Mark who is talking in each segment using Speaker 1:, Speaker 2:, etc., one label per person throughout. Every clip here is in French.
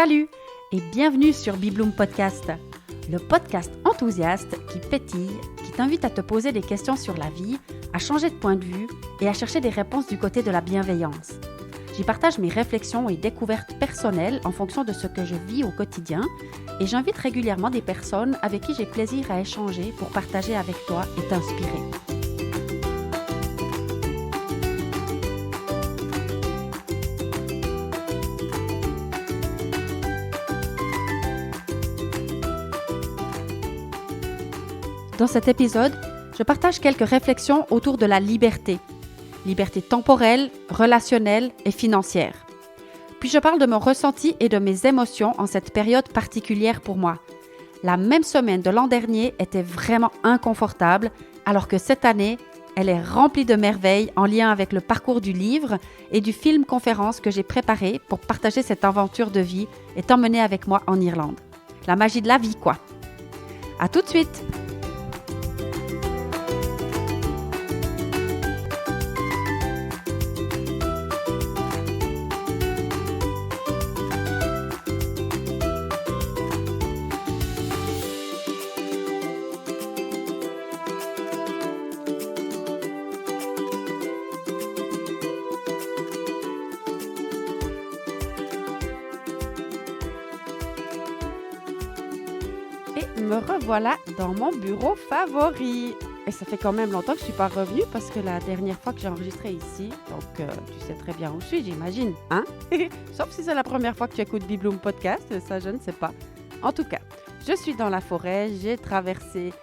Speaker 1: Salut et bienvenue sur Bibloom Podcast, le podcast enthousiaste qui pétille, qui t'invite à te poser des questions sur la vie, à changer de point de vue et à chercher des réponses du côté de la bienveillance. J'y partage mes réflexions et découvertes personnelles en fonction de ce que je vis au quotidien et j'invite régulièrement des personnes avec qui j'ai plaisir à échanger pour partager avec toi et t'inspirer. Dans cet épisode, je partage quelques réflexions autour de la liberté. Liberté temporelle, relationnelle et financière. Puis je parle de mon ressenti et de mes émotions en cette période particulière pour moi. La même semaine de l'an dernier était vraiment inconfortable, alors que cette année, elle est remplie de merveilles en lien avec le parcours du livre et du film conférence que j'ai préparé pour partager cette aventure de vie et t'emmener avec moi en Irlande. La magie de la vie, quoi. À tout de suite! Et me revoilà dans mon bureau favori. Et ça fait quand même longtemps que je ne suis pas revenue parce que la dernière fois que j'ai enregistré ici, donc tu sais très bien où je suis, j'imagine, hein? Sauf si c'est la première fois que tu écoutes Bibloom Podcast, ça je ne sais pas. En tout cas, je suis dans la forêt, j'ai traversé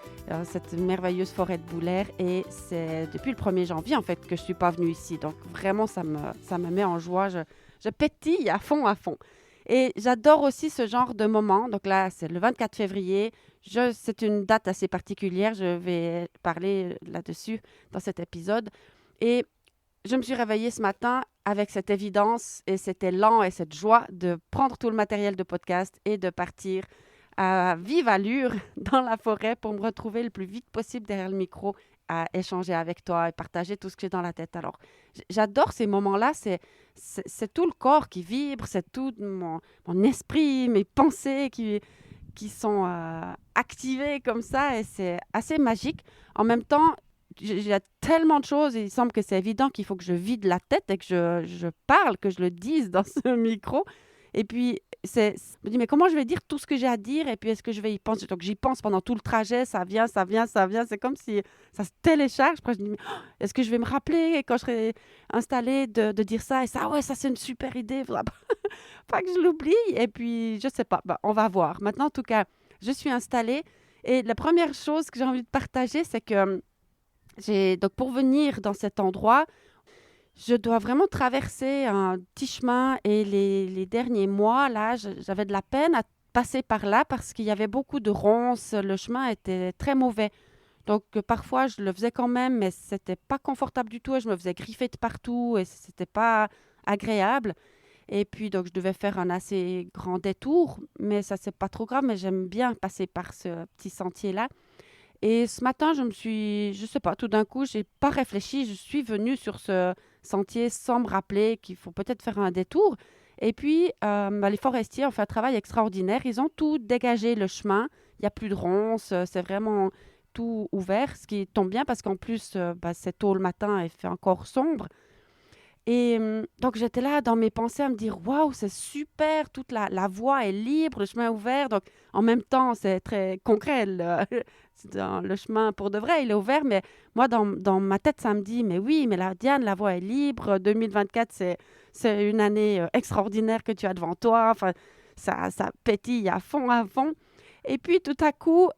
Speaker 1: cette merveilleuse forêt de Boulaire et c'est depuis le 1er janvier en fait que je ne suis pas venue ici. Donc vraiment, ça me met en joie, je pétille à fond. Et j'adore aussi ce genre de moment. Donc là, c'est le 24 février. C'est une date assez particulière. Je vais parler là-dessus dans cet épisode. Et je me suis réveillée ce matin avec cette évidence et cet élan et cette joie de prendre tout le matériel de podcast et de partir à vive allure dans la forêt pour me retrouver le plus vite possible derrière le micro à échanger avec toi et partager tout ce que j'ai dans la tête. Alors, j'adore ces moments-là. C'est tout le corps qui vibre, c'est tout mon esprit, mes pensées qui sont activées comme ça et c'est assez magique. En même temps, il y a tellement de choses et il semble que c'est évident qu'il faut que je vide la tête et que je parle, que je le dise dans ce micro. Et puis, je me dis, mais comment je vais dire tout ce que j'ai à dire? Et puis, est-ce que je vais y penser? Donc, j'y pense pendant tout le trajet. Ça vient. C'est comme si ça se télécharge. Après, je me dis, mais, est-ce que je vais me rappeler quand je serai installée de dire ça? Et ça, ouais, ça, c'est une super idée. Il ne faudra pas que je l'oublie. Et puis, je ne sais pas. On va voir. Maintenant, en tout cas, je suis installée. Et la première chose que j'ai envie de partager, c'est que donc, pour venir dans cet endroit, je dois vraiment traverser un petit chemin et les derniers mois, là, j'avais de la peine à passer par là parce qu'il y avait beaucoup de ronces. Le chemin était très mauvais. Donc, parfois, je le faisais quand même, mais c'était pas confortable du tout et je me faisais griffer de partout et c'était pas agréable. Et puis, donc, je devais faire un assez grand détour, mais ça, c'est pas trop grave, mais j'aime bien passer par ce petit sentier-là. Et ce matin, je sais pas, tout d'un coup, j'ai pas réfléchi, je suis venue sur ce sentier sans me rappeler qu'il faut peut-être faire un détour. Et puis, les forestiers ont fait un travail extraordinaire. Ils ont tout dégagé le chemin. Il n'y a plus de ronces, c'est vraiment tout ouvert, ce qui tombe bien parce qu'en plus, c'est tôt le matin et il fait encore sombre. Et donc, j'étais là dans mes pensées à me dire « Waouh, c'est super, toute la voie est libre, le chemin est ouvert. » Donc, en même temps, c'est très concret. Le chemin, pour de vrai, il est ouvert. Mais moi, dans ma tête, ça me dit « Mais oui, mais Diane, la voie est libre. 2024, c'est une année extraordinaire que tu as devant toi. » Enfin, ça pétille à fond. Et puis, tout à coup,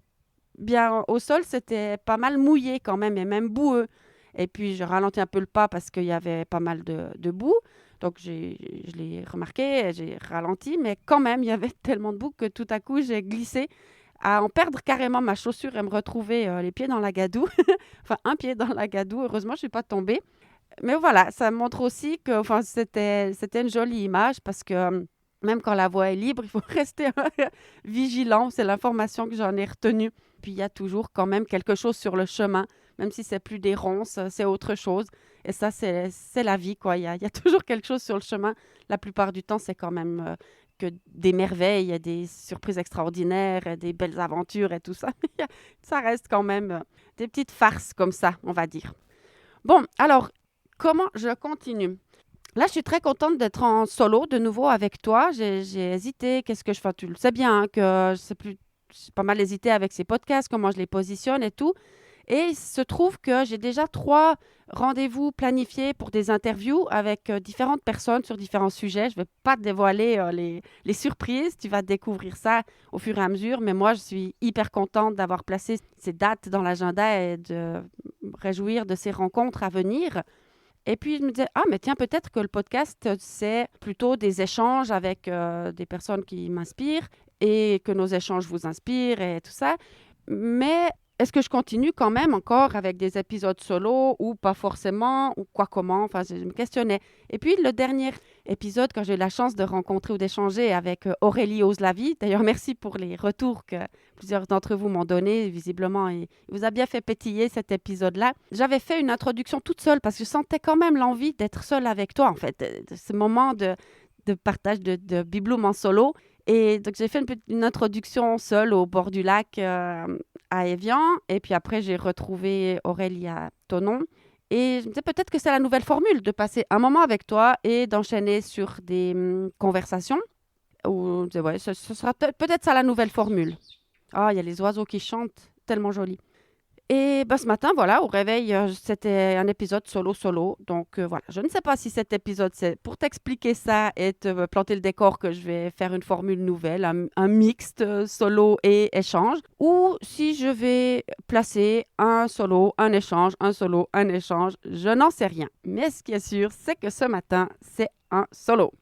Speaker 1: bien, au sol, c'était pas mal mouillé quand même et même boueux. Et puis, je ralentis un peu le pas parce qu'il y avait pas mal de boue. Donc, je l'ai remarqué, j'ai ralenti. Mais quand même, il y avait tellement de boue que tout à coup, j'ai glissé à en perdre carrément ma chaussure et me retrouver les pieds dans la gadoue. Enfin, un pied dans la gadoue. Heureusement, je ne suis pas tombée. Mais voilà, ça montre aussi que c'était une jolie image parce que même quand la voie est libre, il faut rester vigilant. C'est l'information que j'en ai retenue. Puis, il y a toujours quand même quelque chose sur le chemin. Même si c'est plus des ronces, c'est autre chose. Et ça, c'est la vie, quoi. Il y a toujours quelque chose sur le chemin. La plupart du temps, c'est quand même que des merveilles, des surprises extraordinaires, des belles aventures et tout ça. Ça reste quand même des petites farces comme ça, on va dire. Bon, alors, comment je continue? Là, je suis très contente d'être en solo de nouveau avec toi. J'ai hésité, qu'est-ce que je fais? Tu le sais bien, hein, que j'ai pas mal hésité avec ces podcasts, comment je les positionne et tout. Et il se trouve que j'ai déjà 3 rendez-vous planifiés pour des interviews avec différentes personnes sur différents sujets. Je ne vais pas te dévoiler les surprises. Tu vas découvrir ça au fur et à mesure. Mais moi, je suis hyper contente d'avoir placé ces dates dans l'agenda et de me réjouir de ces rencontres à venir. Et puis, je me disais, ah, mais tiens, peut-être que le podcast, c'est plutôt des échanges avec des personnes qui m'inspirent et que nos échanges vous inspirent et tout ça. Mais est-ce que je continue quand même encore avec des épisodes solo ou pas forcément ou quoi comment? Enfin, je me questionnais. Et puis, le dernier épisode, quand j'ai eu la chance de rencontrer ou d'échanger avec Aurélie Ose la vie, d'ailleurs, merci pour les retours que plusieurs d'entre vous m'ont donnés. Visiblement, il vous a bien fait pétiller cet épisode-là. J'avais fait une introduction toute seule parce que je sentais quand même l'envie d'être seule avec toi, en fait, de ce moment de partage de Bibloom en solo. Et donc, j'ai fait une introduction seule au bord du lac à Évian. Et puis après, j'ai retrouvé Aurélie à Thonon. Et je me disais peut-être que c'est la nouvelle formule de passer un moment avec toi et d'enchaîner sur des conversations. Ou, je disais, ouais, ce sera peut-être ça la nouvelle formule. Ah, il y a les oiseaux qui chantent, tellement joli. Et ce matin, voilà, au réveil, c'était un épisode solo. Donc voilà, je ne sais pas si cet épisode, c'est pour t'expliquer ça et te planter le décor que je vais faire une formule nouvelle, un mixte solo et échange, ou si je vais placer un solo, un échange, un solo, un échange, je n'en sais rien. Mais ce qui est sûr, c'est que ce matin, c'est un solo.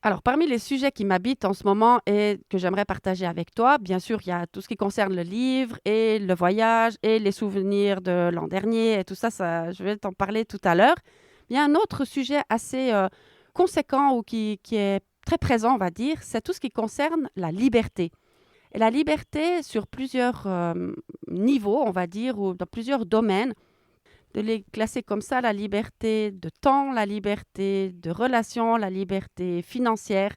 Speaker 1: Alors, parmi les sujets qui m'habitent en ce moment et que j'aimerais partager avec toi, bien sûr, il y a tout ce qui concerne le livre et le voyage et les souvenirs de l'an dernier et tout ça, je vais t'en parler tout à l'heure. Il y a un autre sujet assez conséquent ou qui est très présent, on va dire, c'est tout ce qui concerne la liberté. Et la liberté sur plusieurs niveaux, on va dire, ou dans plusieurs domaines, de les classer comme ça, la liberté de temps, la liberté de relation, la liberté financière.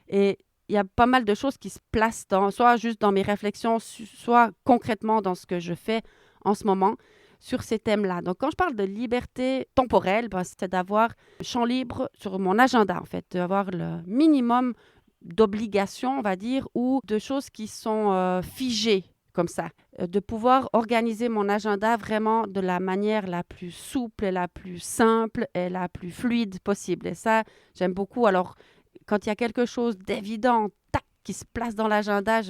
Speaker 1: Et il y a pas mal de choses qui se placent soit juste dans mes réflexions, soit concrètement dans ce que je fais en ce moment sur ces thèmes-là. Donc, quand je parle de liberté temporelle, c'est d'avoir champ libre sur mon agenda, en fait, d'avoir le minimum d'obligations, on va dire, ou de choses qui sont figées comme ça, de pouvoir organiser mon agenda vraiment de la manière la plus souple et la plus simple et la plus fluide possible. Et ça, j'aime beaucoup. Alors, quand il y a quelque chose d'évident, tac, qui se place dans l'agenda,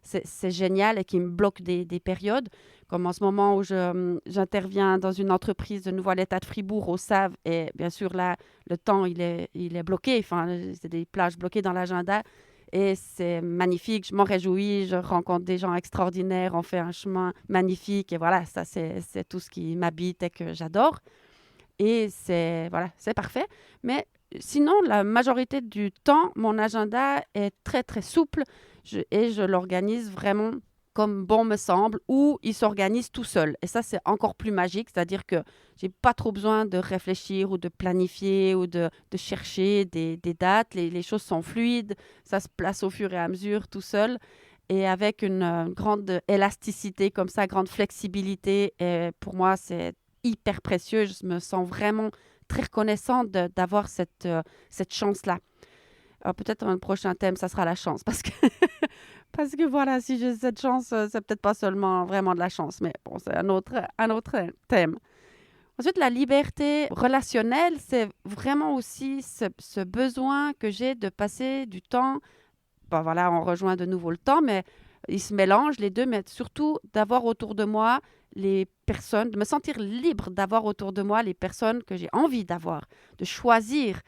Speaker 1: c'est génial et qui me bloque des périodes. Comme en ce moment où j'interviens dans une entreprise de nouveau à l'État de Fribourg, au Save, et bien sûr, là, le temps, il est bloqué. Enfin, c'est des plages bloquées dans l'agenda. Et c'est magnifique, je m'en réjouis, je rencontre des gens extraordinaires, on fait un chemin magnifique. Et voilà, ça, c'est tout ce qui m'habite et que j'adore. Et c'est parfait. Mais sinon, la majorité du temps, mon agenda est très, très souple et je l'organise vraiment comme bon me semble, ou il s'organise tout seul. Et ça, c'est encore plus magique, c'est-à-dire que j'ai pas trop besoin de réfléchir ou de planifier ou de chercher des dates. Les choses sont fluides, ça se place au fur et à mesure tout seul. Et avec une grande élasticité comme ça, grande flexibilité, et pour moi, c'est hyper précieux. Je me sens vraiment très reconnaissante d'avoir cette chance-là. Alors peut-être un prochain thème, ça sera la chance, parce que voilà, si j'ai cette chance, c'est peut-être pas seulement vraiment de la chance, mais bon, c'est un autre thème. Ensuite, la liberté relationnelle, c'est vraiment aussi ce besoin que j'ai de passer du temps. Voilà, on rejoint de nouveau le temps, mais ils se mélangent les deux, mais surtout d'avoir autour de moi les personnes, de me sentir libre d'avoir autour de moi les personnes que j'ai envie d'avoir, de choisir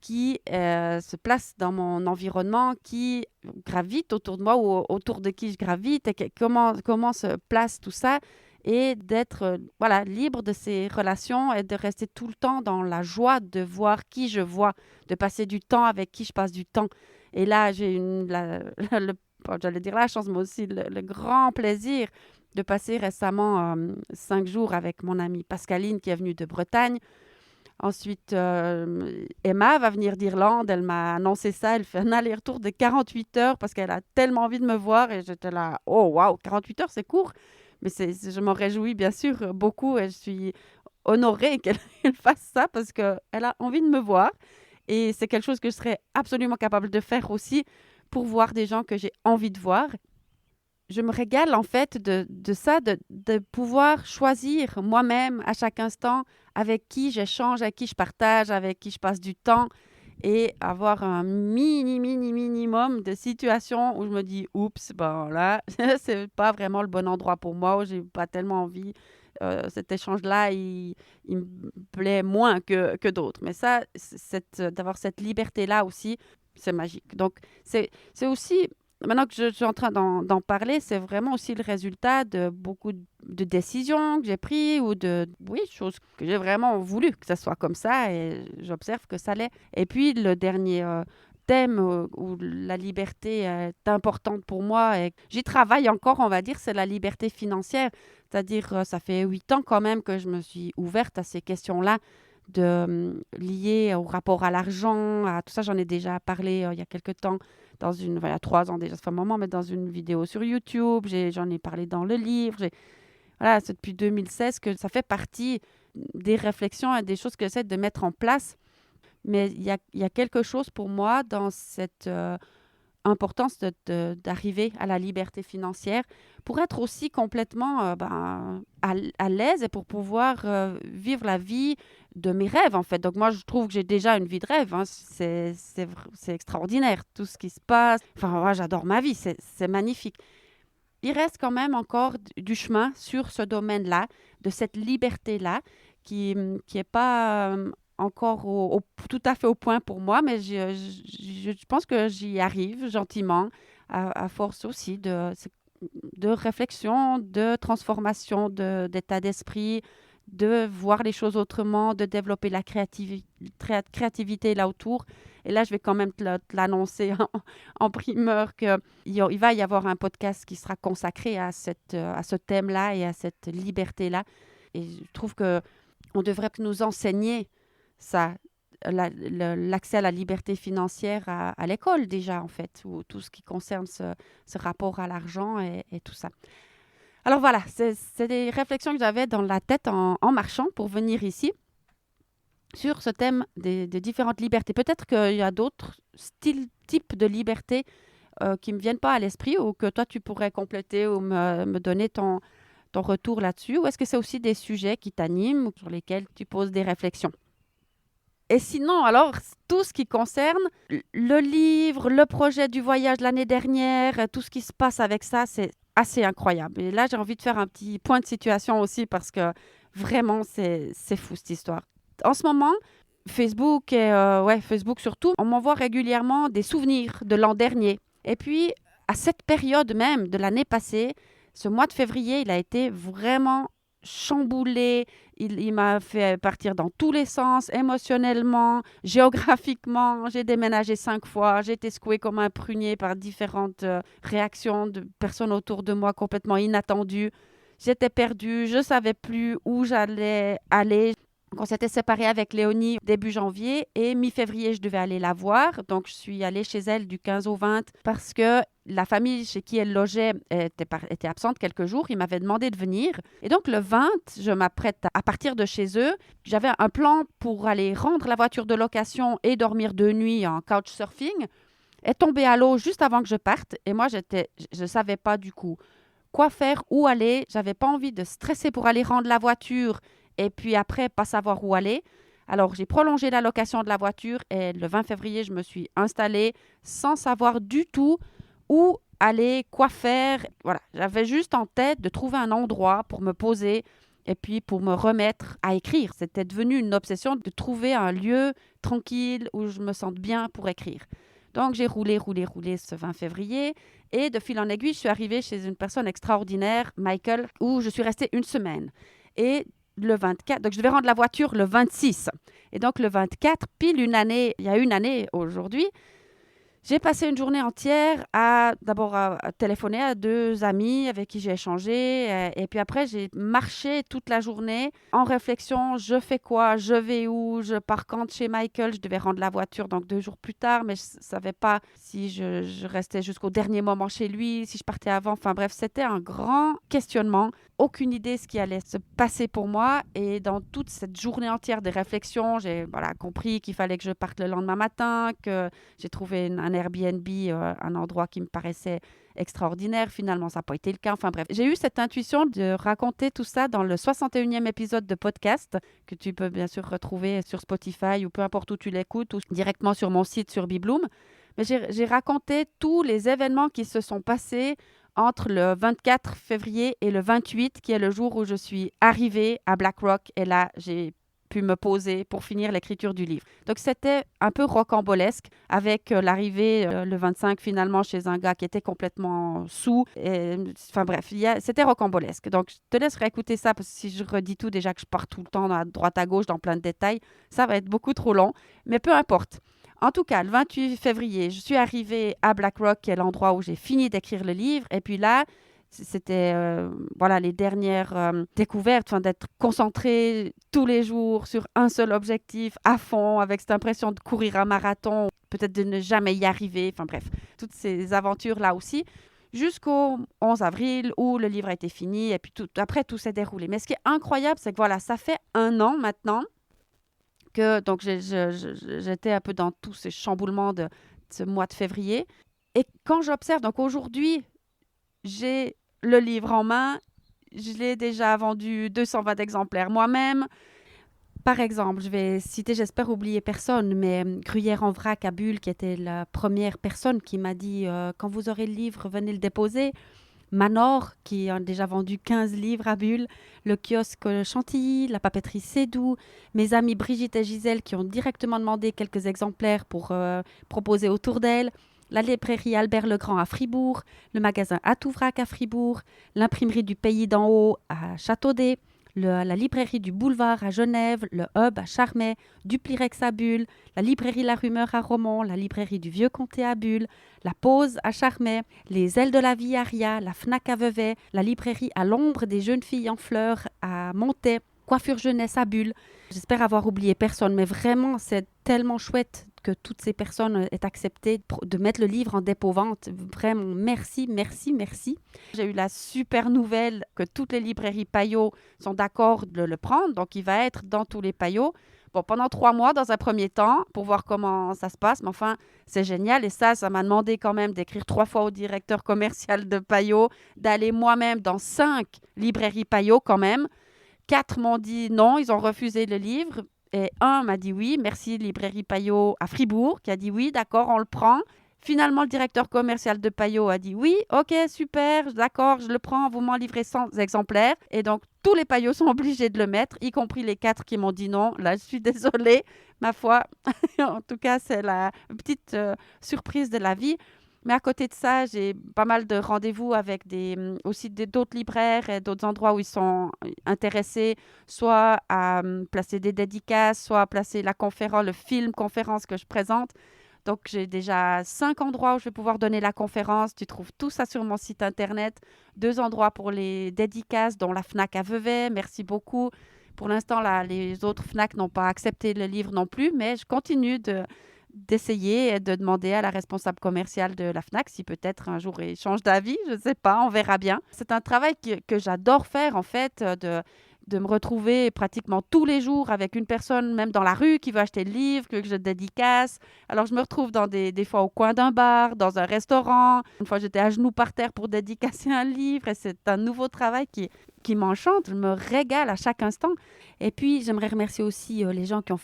Speaker 1: qui se placent dans mon environnement, qui gravitent autour de moi ou autour de qui je gravite, et comment se place tout ça, et d'être libre de ces relations et de rester tout le temps dans la joie de voir qui je vois, de passer du temps avec qui je passe du temps. Et là, j'ai j'allais dire la chance, mais aussi le grand plaisir de passer récemment 5 jours avec mon amie Pascaline qui est venue de Bretagne. Ensuite, Emma va venir d'Irlande. Elle m'a annoncé ça. Elle fait un aller-retour de 48 heures parce qu'elle a tellement envie de me voir. Et j'étais là, oh waouh, 48 heures, c'est court. Mais je m'en réjouis bien sûr beaucoup et je suis honorée qu'elle elle fasse ça parce qu'elle a envie de me voir. Et c'est quelque chose que je serais absolument capable de faire aussi pour voir des gens que j'ai envie de voir. Je me régale en fait de ça, de pouvoir choisir moi-même à chaque instant avec qui j'échange, avec qui je partage, avec qui je passe du temps et avoir un minimum de situations où je me dis oups, bon là, c'est pas vraiment le bon endroit pour moi, où j'ai pas tellement envie. Cet échange-là, il me plaît moins que d'autres. Mais ça, d'avoir cette liberté-là aussi, c'est magique. Donc, c'est aussi maintenant que je suis en train d'en parler, c'est vraiment aussi le résultat de beaucoup de décisions que j'ai prises ou oui, choses que j'ai vraiment voulu que ça soit comme ça et j'observe que ça l'est. Et puis, le dernier thème où la liberté est importante pour moi et j'y travaille encore, on va dire, c'est la liberté financière. C'est-à-dire, ça fait 8 ans quand même que je me suis ouverte à ces questions-là liées au rapport à l'argent, à tout ça. J'en ai déjà parlé il y a quelques temps il y a 3 ans déjà, ça fait un moment, mais dans une vidéo sur YouTube, j'en ai parlé dans le livre. Voilà, c'est depuis 2016 que ça fait partie des réflexions et des choses que j'essaie de mettre en place. Mais il y a quelque chose pour moi dans cette importance d'arriver à la liberté financière pour être aussi complètement à l'aise et pour pouvoir vivre la vie de mes rêves, en fait. Donc, moi, je trouve que j'ai déjà une vie de rêve. Hein. C'est extraordinaire, tout ce qui se passe. Enfin, moi, j'adore ma vie. C'est magnifique. Il reste quand même encore du chemin sur ce domaine-là, de cette liberté-là, qui est pas encore tout à fait au point pour moi, mais je pense que j'y arrive gentiment, à force aussi de réflexion, de transformation d'état d'esprit, de voir les choses autrement, de développer la créativité là autour. Et là, je vais quand même te l'annoncer en primeur qu'il va y avoir un podcast qui sera consacré à ce thème-là et à cette liberté-là. Et je trouve qu'on devrait nous enseigner ça, l'accès à la liberté financière à l'école déjà, en fait, ou tout ce qui concerne ce rapport à l'argent et tout ça. Alors voilà, c'est des réflexions que j'avais dans la tête en marchant pour venir ici sur ce thème des différentes libertés. Peut-être qu'il y a d'autres types de libertés qui ne me viennent pas à l'esprit ou que toi, tu pourrais compléter ou me donner ton retour là-dessus. Ou est-ce que c'est aussi des sujets qui t'animent ou sur lesquels tu poses des réflexions? Et sinon, alors, tout ce qui concerne le livre, le projet du voyage l'année dernière, tout ce qui se passe avec ça, c'est assez incroyable. Et là, j'ai envie de faire un petit point de situation aussi parce que vraiment, c'est fou cette histoire. En ce moment, Facebook et Facebook surtout, on m'envoie régulièrement des souvenirs de l'an dernier. Et puis, à cette période même de l'année passée, ce mois de février, il a été vraiment chamboulé. Il m'a fait partir dans tous les sens, émotionnellement, géographiquement. J'ai déménagé 5 fois. J'ai été secouée comme un prunier par différentes réactions de personnes autour de moi complètement inattendues. J'étais perdue. Je ne savais plus où j'allais aller. On s'était séparés avec Léonie début janvier et mi-février, je devais aller la voir. Donc, je suis allée chez elle du 15 au 20 parce que la famille chez qui elle logeait était absente quelques jours. Ils m'avaient demandé de venir. Et donc, le 20, je m'apprête à partir de chez eux. J'avais un plan pour aller rendre la voiture de location et dormir 2 nuits en couchsurfing. Est tombé à l'eau juste avant que je parte. Et moi, je ne savais pas du coup quoi faire, où aller. Je n'avais pas envie de stresser pour aller rendre la voiture et puis après, pas savoir où aller. Alors, j'ai prolongé la location de la voiture et le 20 février, je me suis installée sans savoir du tout où aller, quoi faire. Voilà, j'avais juste en tête de trouver un endroit pour me poser et puis pour me remettre à écrire. C'était devenu une obsession de trouver un lieu tranquille où je me sente bien pour écrire. Donc, j'ai roulé ce 20 février et de fil en aiguille, je suis arrivée chez une personne extraordinaire, Michael, où je suis restée 1 semaine. Et le 24, donc je devais rendre la voiture le 26. Et donc le 24, pile une année, il y a une année aujourd'hui, J'ai passé une journée entière d'abord à téléphoner à 2 amis avec qui j'ai échangé, et puis après j'ai marché toute la journée en réflexion: «Je fais quoi? Je vais où? Je pars quand chez Michael?» Je devais rendre la voiture donc 2 jours plus tard, mais je savais pas si je restais jusqu'au dernier moment chez lui, si je partais avant. Enfin bref, c'était un grand questionnement. Aucune idée ce qui allait se passer pour moi, et dans toute cette journée entière de réflexion, j'ai, voilà, compris qu'il fallait que je parte le lendemain matin, que j'ai trouvé un Airbnb, un endroit qui me paraissait extraordinaire. Finalement, ça n'a pas été le cas. Enfin bref, j'ai eu cette intuition de raconter tout ça dans le 61e épisode de podcast que tu peux bien sûr retrouver sur Spotify ou peu importe où tu l'écoutes, ou directement sur mon site sur Bibloom. Mais j'ai raconté tous les événements qui se sont passés entre le 24 février et le 28, qui est le jour où je suis arrivée à Blackrock. Et là, j'ai pu me poser pour finir l'écriture du livre. Donc, c'était un peu rocambolesque, avec l'arrivée le 25 finalement chez un gars qui était complètement saoul. Enfin bref, c'était rocambolesque. Donc, je te laisse réécouter ça, parce que si je redis tout, déjà que je pars tout le temps à droite à gauche dans plein de détails, ça va être beaucoup trop long. Mais peu importe. En tout cas, le 28 février, je suis arrivée à Blackrock, qui est l'endroit où j'ai fini d'écrire le livre. Et puis là, c'était voilà, les dernières découvertes, d'être concentrée tous les jours sur un seul objectif, à fond, avec cette impression de courir un marathon, peut-être de ne jamais y arriver. Enfin bref, toutes ces aventures-là aussi, jusqu'au 11 avril où le livre a été fini, et puis après, tout s'est déroulé. Mais ce qui est incroyable, c'est que voilà, ça fait 1 an maintenant que donc j'étais un peu dans tous ces chamboulements de ce mois de février. Et quand j'observe, donc aujourd'hui, j'ai le livre en main, je l'ai déjà vendu 220 exemplaires moi-même. Par exemple, je vais citer, j'espère oublier personne, mais Gruyère en vrac à Bulle, qui était la première personne qui m'a dit quand vous aurez le livre, venez le déposer. Manor, qui a déjà vendu 15 livres à Bulle, le kiosque Chantilly, la papeterie Cédou, mes amies Brigitte et Gisèle qui ont directement demandé quelques exemplaires pour proposer autour d'elles, la librairie Albert Legrand à Fribourg, le magasin Atouvrac à Fribourg, l'imprimerie du Pays d'en Haut à Châteaudet, la librairie du Boulevard à Genève, le Hub à Charmey, Duplirex à Bulle, la librairie La Rumeur à Romont, la librairie du Vieux-Comté à Bulle, la Pause à Charmey, les Ailes de la Vie à Ria, la Fnac à Vevey, la librairie à l'ombre des jeunes filles en fleurs à Montaix, Coiffure Jeunesse à Bulle. J'espère avoir oublié personne, mais vraiment, c'est tellement chouette que toutes ces personnes aient accepté de mettre le livre en dépôt-vente. Vraiment, merci, merci, merci. J'ai eu la super nouvelle que toutes les librairies Payot sont d'accord de le prendre, donc il va être dans tous les Payots. Bon, pendant 3 mois, dans un premier temps, pour voir comment ça se passe, mais enfin, c'est génial. Et ça m'a demandé quand même d'écrire 3 fois au directeur commercial de Payot, d'aller moi-même dans 5 librairies Payot quand même. 4 m'ont dit non, ils ont refusé le livre. Et 1 m'a dit oui, merci Librairie Payot à Fribourg, qui a dit oui, d'accord, on le prend. Finalement, le directeur commercial de Payot a dit oui, ok, super, d'accord, je le prends, vous m'en livrez 100 exemplaires. Et donc, tous les Payots sont obligés de le mettre, y compris les 4 qui m'ont dit non. Là, je suis désolée, ma foi. En tout cas, c'est la petite surprise de la vie. Mais à côté de ça, j'ai pas mal de rendez-vous avec aussi d'autres libraires et d'autres endroits où ils sont intéressés, soit à placer des dédicaces, soit à placer la conférence, le film conférence que je présente. Donc, j'ai déjà 5 endroits où je vais pouvoir donner la conférence. Tu trouves tout ça sur mon site internet. 2 endroits pour les dédicaces, dont la Fnac à Vevey. Merci beaucoup. Pour l'instant, les autres Fnac n'ont pas accepté le livre non plus, mais je continue d'essayer et de demander à la responsable commerciale de la Fnac si peut-être un jour il change d'avis, je ne sais pas, on verra bien. C'est un travail que j'adore faire en fait, de me retrouver pratiquement tous les jours avec une personne, même dans la rue, qui veut acheter le livre, que je dédicace. Alors je me retrouve des fois au coin d'un bar, dans un restaurant. Une fois j'étais à genoux par terre pour dédicacer un livre, et c'est un nouveau travail qui m'enchante, je me régale à chaque instant. Et puis, j'aimerais remercier aussi les gens tous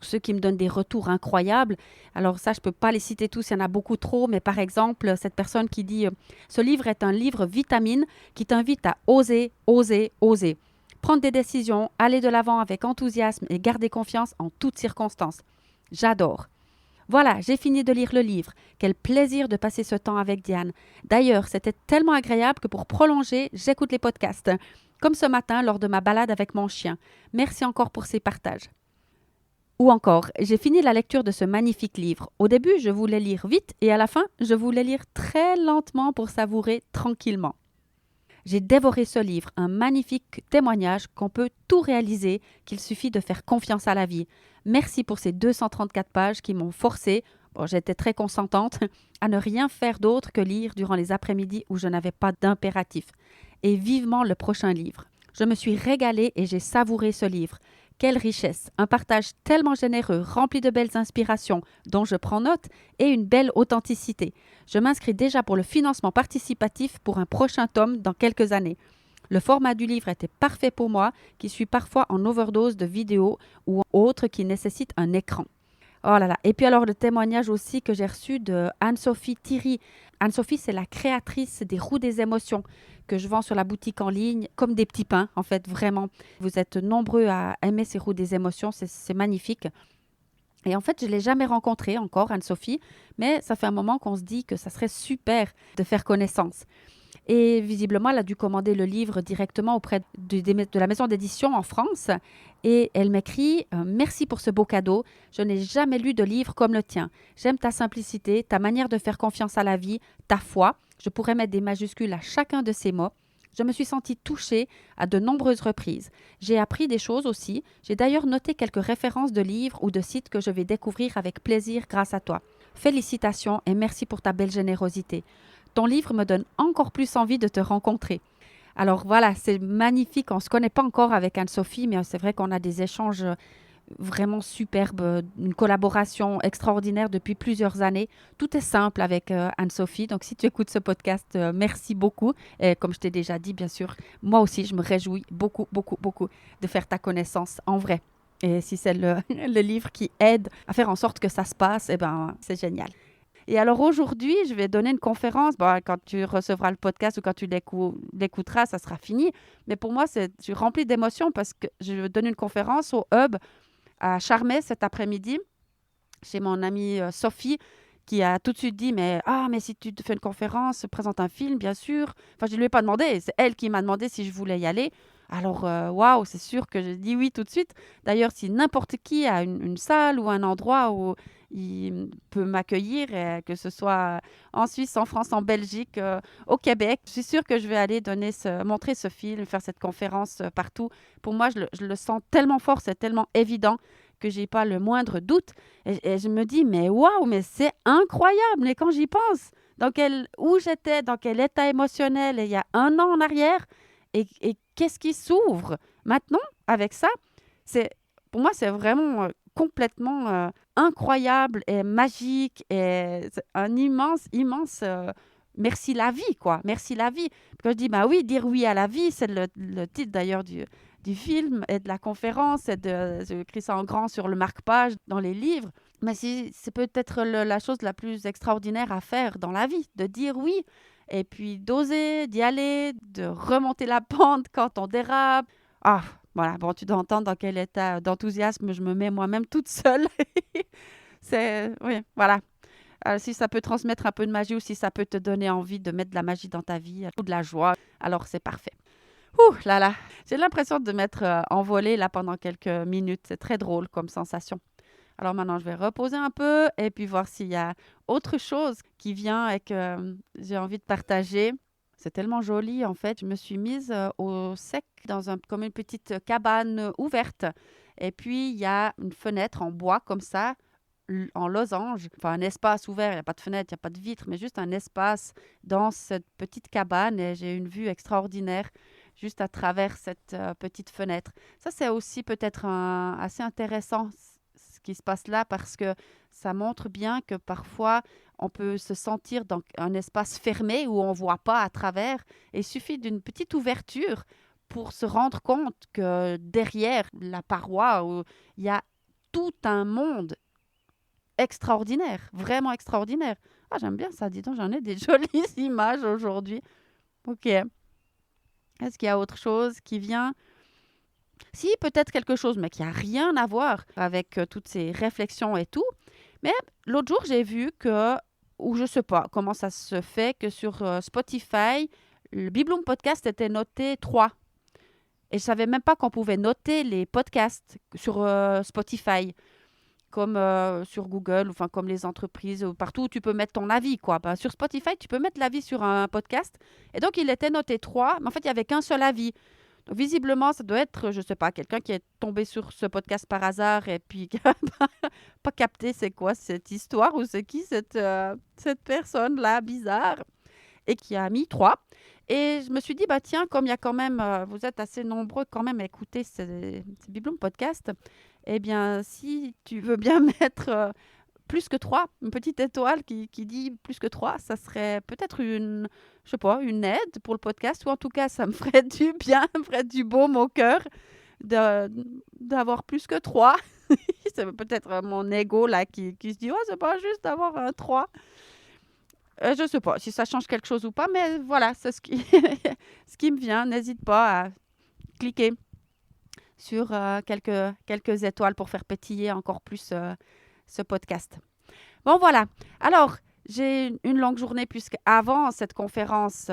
Speaker 1: ceux qui me donnent des retours incroyables. Alors ça, je ne peux pas les citer tous, il y en a beaucoup trop, mais par exemple, cette personne qui dit « Ce livre est un livre vitamine qui t'invite à oser, oser, oser. Prendre des décisions, aller de l'avant avec enthousiasme et garder confiance en toutes circonstances. » J'adore. Voilà, j'ai fini de lire le livre. Quel plaisir de passer ce temps avec Diane. D'ailleurs, c'était tellement agréable que pour prolonger, j'écoute les podcasts. Comme ce matin lors de ma balade avec mon chien. Merci encore pour ces partages. Ou encore, j'ai fini la lecture de ce magnifique livre. Au début, je voulais lire vite et à la fin, je voulais lire très lentement pour savourer tranquillement. J'ai dévoré ce livre, un magnifique témoignage qu'on peut tout réaliser, qu'il suffit de faire confiance à la vie. Merci pour ces 234 pages qui m'ont forcée, j'étais très consentante, à ne rien faire d'autre que lire durant les après-midi où je n'avais pas d'impératif. Et vivement le prochain livre. Je me suis régalée et j'ai savouré ce livre. Quelle richesse! Un partage tellement généreux, rempli de belles inspirations, dont je prends note, et une belle authenticité. Je m'inscris déjà pour le financement participatif pour un prochain tome dans quelques années. Le format du livre était parfait pour moi, qui suis parfois en overdose de vidéos ou autres qui nécessitent un écran. Oh là là. Et puis alors le témoignage aussi que j'ai reçu de Anne-Sophie Thierry. Anne-Sophie, c'est la créatrice des roues des émotions que je vends sur la boutique en ligne comme des petits pains, en fait, vraiment. Vous êtes nombreux à aimer ces roues des émotions, c'est magnifique. Et en fait, je ne l'ai jamais rencontrée encore, Anne-Sophie, mais ça fait un moment qu'on se dit que ça serait super de faire connaissance. Et visiblement, elle a dû commander le livre directement auprès de la maison d'édition en France. Et elle m'écrit « Merci pour ce beau cadeau. Je n'ai jamais lu de livre comme le tien. J'aime ta simplicité, ta manière de faire confiance à la vie, ta foi. Je pourrais mettre des majuscules à chacun de ces mots. Je me suis sentie touchée à de nombreuses reprises. J'ai appris des choses aussi. J'ai d'ailleurs noté quelques références de livres ou de sites que je vais découvrir avec plaisir grâce à toi. Félicitations et merci pour ta belle générosité. Ton livre me donne encore plus envie de te rencontrer. » Alors voilà, c'est magnifique. On ne se connaît pas encore avec Anne-Sophie, mais c'est vrai qu'on a des échanges vraiment superbes, une collaboration extraordinaire depuis plusieurs années. Tout est simple avec Anne-Sophie. Donc si tu écoutes ce podcast, merci beaucoup. Et comme je t'ai déjà dit, bien sûr, moi aussi, je me réjouis beaucoup, beaucoup, beaucoup de faire ta connaissance en vrai. Et si c'est le livre qui aide à faire en sorte que ça se passe, eh ben, c'est génial. Et alors aujourd'hui, je vais donner une conférence. Quand tu recevras le podcast ou quand tu l'écouteras, ça sera fini. Mais pour moi, je suis remplie d'émotions parce que je vais donner une conférence au Hub à Charmey cet après-midi chez mon amie Sophie qui a tout de suite dit mais si tu te fais une conférence, présente un film, bien sûr. Enfin, je ne lui ai pas demandé. C'est elle qui m'a demandé si je voulais y aller. Alors, waouh, c'est sûr que j'ai dit oui tout de suite. D'ailleurs, si n'importe qui a une salle ou un endroit où il peut m'accueillir, que ce soit en Suisse, en France, en Belgique, au Québec, je suis sûre que je vais aller montrer ce film, faire cette conférence partout. Pour moi, je le sens tellement fort, c'est tellement évident que j'ai pas le moindre doute. Et je me dis, mais waouh, mais c'est incroyable. Mais quand j'y pense, où j'étais, dans quel état émotionnel il y a un an en arrière, et qu'est-ce qui s'ouvre maintenant avec ça, pour moi, c'est vraiment complètement incroyable et magique et c'est un immense, immense merci la vie, quoi. Merci la vie. Quand je dis, bah oui, dire oui à la vie, c'est le titre d'ailleurs du film et de la conférence, j'ai écrit ça en grand sur le marque-page dans les livres. Mais c'est peut-être la chose la plus extraordinaire à faire dans la vie, de dire oui et puis d'oser, d'y aller, de remonter la pente quand on dérape. Ah, voilà, bon, tu dois entendre dans quel état d'enthousiasme je me mets moi-même toute seule. Oui, voilà. Si ça peut transmettre un peu de magie ou si ça peut te donner envie de mettre de la magie dans ta vie ou de la joie, alors c'est parfait. Ouh là là, j'ai l'impression de m'être envolée là pendant quelques minutes. C'est très drôle comme sensation. Alors maintenant, je vais reposer un peu et puis voir s'il y a autre chose qui vient et que j'ai envie de partager. C'est tellement joli en fait. Je me suis mise au sec comme une petite cabane ouverte. Et puis, il y a une fenêtre en bois comme ça, en losange. Enfin, un espace ouvert. Il n'y a pas de fenêtre, il n'y a pas de vitre, mais juste un espace dans cette petite cabane. Et j'ai une vue extraordinaire juste à travers cette petite fenêtre. Ça, c'est aussi peut-être assez intéressant ce qui se passe là parce que ça montre bien que parfois, on peut se sentir dans un espace fermé où on ne voit pas à travers. Et il suffit d'une petite ouverture pour se rendre compte que derrière la paroi, il y a tout un monde extraordinaire, vraiment extraordinaire. Ah, j'aime bien ça, dis donc, j'en ai des jolies images aujourd'hui. Ok. Est-ce qu'il y a autre chose qui vient? Si, peut-être quelque chose, mais qui n'a rien à voir avec toutes ces réflexions et tout. Mais l'autre jour, j'ai vu ou je ne sais pas comment ça se fait, que sur Spotify, le Bibloom Podcast était noté 3. Et je ne savais même pas qu'on pouvait noter les podcasts sur Spotify. comme sur Google, enfin comme les entreprises, ou partout où tu peux mettre ton avis, quoi. Ben, sur Spotify, tu peux mettre l'avis sur un podcast. Et donc, il était noté 3, mais en fait, il n'y avait qu'un seul avis. Donc, visiblement, ça doit être, je ne sais pas, quelqu'un qui est tombé sur ce podcast par hasard et puis qui n'a pas capté c'est quoi cette histoire ou c'est qui cette personne-là bizarre et qui a mis 3. Et je me suis dit, bah tiens, comme il y a quand même, vous êtes assez nombreux quand même à écouter ces Bibloom Podcast, eh bien, si tu veux bien mettre plus que 3, une petite étoile qui dit plus que 3, ça serait peut-être je sais pas, une aide pour le podcast, ou en tout cas, ça me ferait du bien, me ferait du baume au cœur d'avoir plus que 3. C'est peut-être mon ego là qui se dit, oh, c'est pas juste d'avoir un 3. Je ne sais pas si ça change quelque chose ou pas, mais voilà, c'est ce qui, ce qui me vient. N'hésite pas à cliquer sur quelques étoiles pour faire pétiller encore plus ce podcast. Bon, voilà. Alors, j'ai une longue journée puisqu'avant cette conférence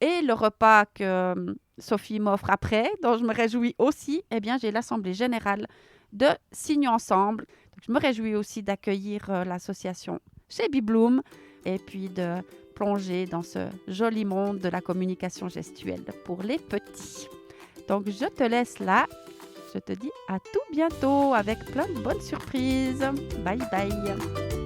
Speaker 1: et le repas que Sophie m'offre après, dont je me réjouis aussi, eh bien, j'ai l'Assemblée générale de Signons Ensemble. Donc, je me réjouis aussi d'accueillir l'association chez Bibloom et puis de plonger dans ce joli monde de la communication gestuelle pour les petits. Donc, je te laisse là. Je te dis à tout bientôt avec plein de bonnes surprises. Bye bye.